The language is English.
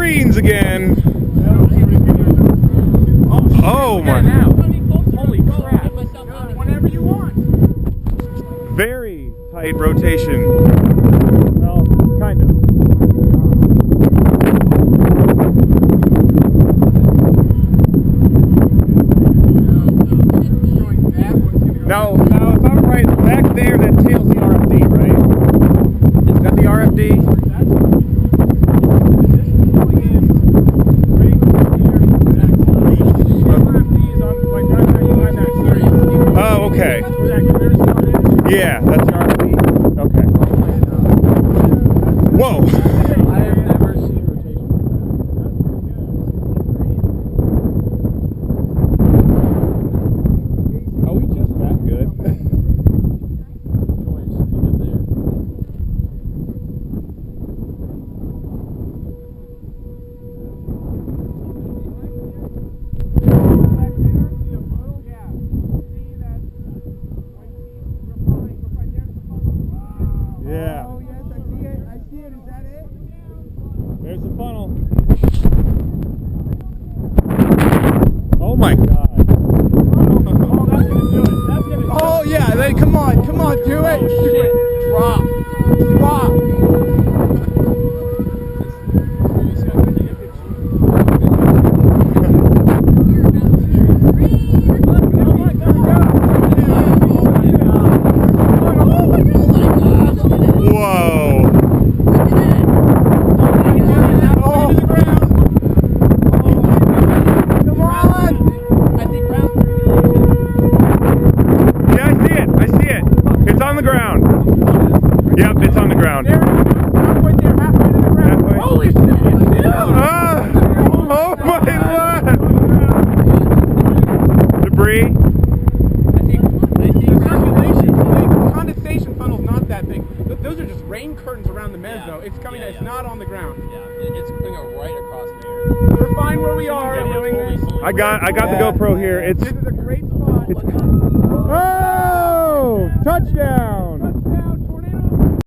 greens again. Oh my! Holy crap! Whenever you want. Very tight rotation. Well, kind of. Now, if I'm right, back there, that tail's the RFD, right? Is that the RFD? Oh, okay. Yeah, that's the RFD. Okay. Whoa! I have never seen rotation. Are we just that good? Yeah. Oh yes, I see it. I see it. Is that it? There's the funnel. Oh my god. Oh, that's gonna do it. That's gonna do it. Oh yeah, then come on, do it. Do it. Drop. Whoa. Yeah, I see it. It's on the ground. Yep, it's on the ground. Halfway there, halfway to the ground. Halfway. Holy shit! Ah! Oh my god! Debris. I think circulation, the condensation funnel's not that big. Those are just rain curtains around the meso. It's coming. It's not on the ground. Yeah, it's going right across there. We're fine where we are. I got the GoPro here. This is a great spot. Oh! Touchdown!